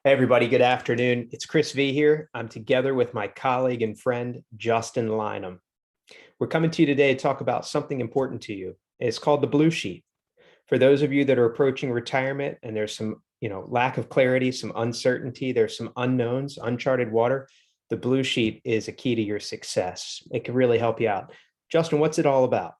Hey everybody, good afternoon. It's Chris V here. I'm together with my colleague and friend, Justin Lynham. We're coming to you today to talk about something important to you. It's called the Blue Sheet. For those of you that are approaching retirement and there's some, lack of clarity, some uncertainty, there's some unknowns, uncharted water, the Blue Sheet is a key to your success. It can really help you out. Justin, what's it all about?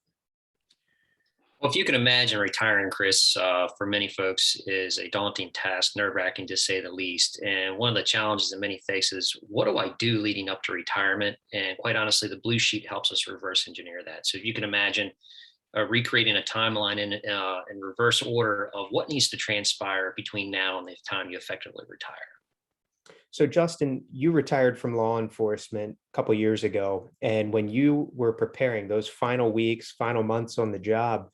Well, if you can imagine, retiring, Chris, for many folks is a daunting task, nerve-wracking to say the least. And one of the challenges that many face is, what do I do leading up to retirement? And quite honestly, the Blue Sheet helps us reverse engineer that. So if you can imagine recreating a timeline in reverse order of what needs to transpire between now and the time you effectively retire. So, Justin, you retired from law enforcement a couple years ago, and when you were preparing those final weeks, final months on the job,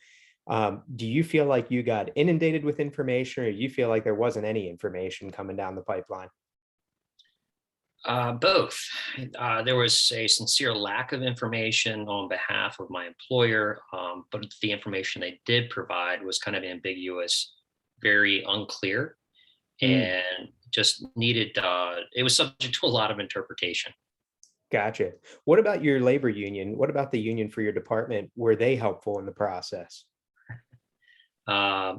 do you feel like you got inundated with information, or you feel like there wasn't any information coming down the pipeline? Both. There was a sincere lack of information on behalf of my employer, but the information they did provide was kind of ambiguous, very unclear, Mm, and just needed, it was subject to a lot of interpretation. gotcha. What about your labor union? What about the union for your department? Were they helpful in the process? No.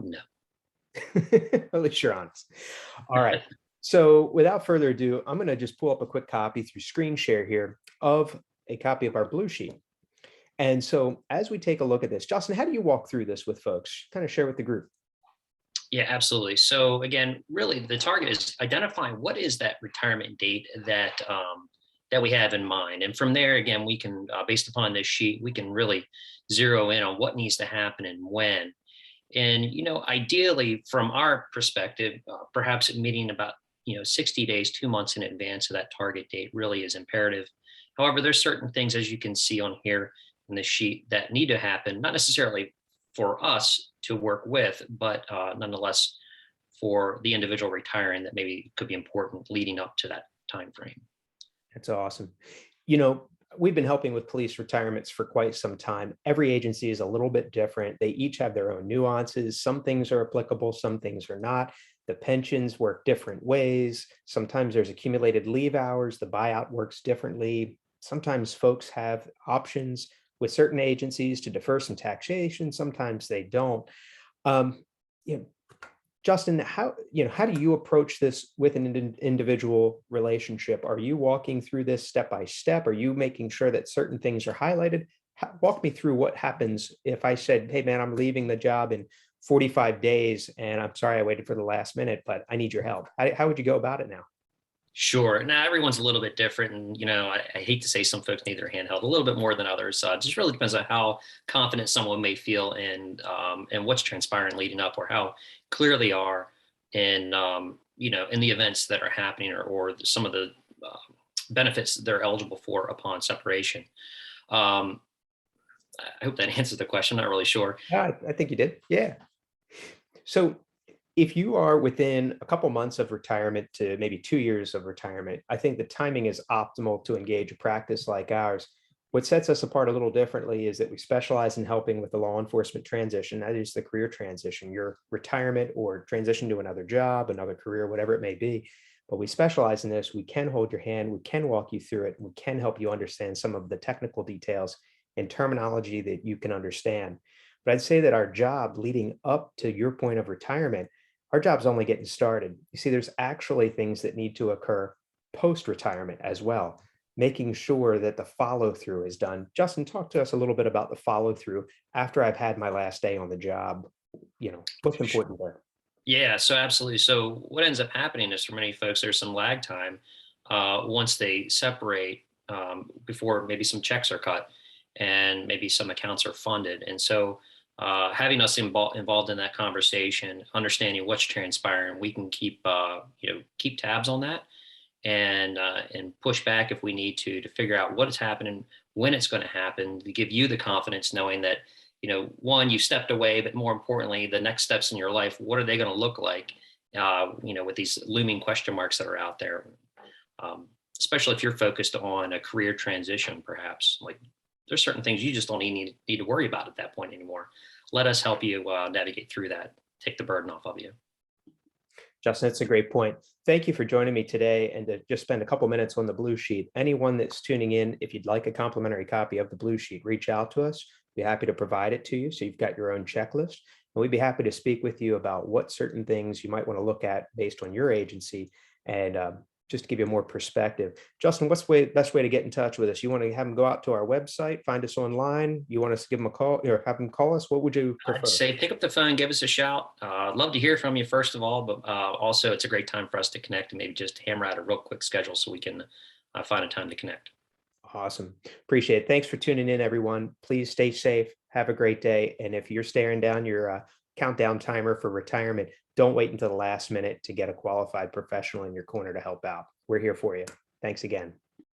At least you're honest. All right. So without further ado, I'm going to just pull up a quick copy through screen share here of a copy of our Blue Sheet. And so as we take a look at this, Justin, how do you walk through this with folks? Kind of share with the group. Yeah, absolutely. So again, really, the target is identifying what is that retirement date that we have in mind, and from there, again, we can, based upon this sheet, we can really zero in on what needs to happen and when. And ideally, from our perspective, perhaps a meeting about 60 days, 2 months in advance of that target date really is imperative. However, there's certain things, as you can see on here in the sheet, that need to happen, not necessarily for us to work with, but nonetheless for the individual retiring, that maybe could be important leading up to that time frame. That's awesome. You know, we've been helping with police retirements for quite some time. Every agency is a little bit different. They each have their own nuances. Some things are applicable, some things are not. The pensions work different ways. Sometimes there's accumulated leave hours. The buyout works differently. Sometimes folks have options with certain agencies to defer some taxation. Sometimes they don't. Um, you know, Justin, how do you approach this with an individual relationship? Are you walking through this step by step? Are you making sure that certain things are highlighted? Walk me through what happens if I said, "Hey, man, I'm leaving the job in 45 days, and I'm sorry I waited for the last minute, but I need your help." How would you go about it now? Sure. Now everyone's a little bit different, and I hate to say some folks need their handheld a little bit more than others. It just really depends on how confident someone may feel and what's transpiring leading up, or how clear they are in the events that are happening, or some of the uh, benefits that they're eligible for upon separation. Um, I hope that answers the question. I'm not really sure. Yeah, I think you did. Yeah. So if you are within a couple months of retirement to maybe 2 years of retirement, I think the timing is optimal to engage a practice like ours. What sets us apart a little differently is that we specialize in helping with the law enforcement transition. That is the career transition, your retirement or transition to another job, another career, whatever it may be. But we specialize in this. We can hold your hand. We can walk you through it. We can help you understand some of the technical details and terminology that you can understand. But I'd say that our job leading up to your point of retirement, our job's only getting started. You see, there's actually things that need to occur post retirement as well, making sure that the follow through is done. Justin, talk to us a little bit about the follow through after I've had my last day on the job. What's important there? Yeah, so absolutely. So what ends up happening is, for many folks, there's some lag time once they separate, before maybe some checks are cut and maybe some accounts are funded. And so having us involved in that conversation, understanding what's transpiring, we can keep tabs on that, and push back if we need to figure out what is happening, when it's going to happen, to give you the confidence knowing that, one, you stepped away, but more importantly, the next steps in your life, what are they going to look like, with these looming question marks that are out there, especially if you're focused on a career transition, perhaps. Like, there's certain things you just don't need to worry about at that point anymore. Let us help you navigate through that, take the burden off of you. Justin, that's a great point. thank you for joining me today and to just spend a couple minutes on the Blue Sheet. Anyone that's tuning in, if you'd like a complimentary copy of the Blue Sheet, reach out to us. Be happy to provide it to you so you've got your own checklist. And we'd be happy to speak with you about what certain things you might want to look at based on your agency and just to give you more perspective. Justin, what's the best way to get in touch with us? You want to have them go out to our website, find us online? You want us to give them a call or have them call us? What would you I'd prefer? say pick up the phone, give us a shout. I'd love to hear from you, first of all, but also it's a great time for us to connect and maybe just hammer out a real quick schedule so we can find a time to connect. Awesome. Appreciate it. Thanks for tuning in, everyone. Please stay safe. Have a great day. And if you're staring down your countdown timer for retirement, don't wait until the last minute to get a qualified professional in your corner to help out. We're here for you. Thanks again.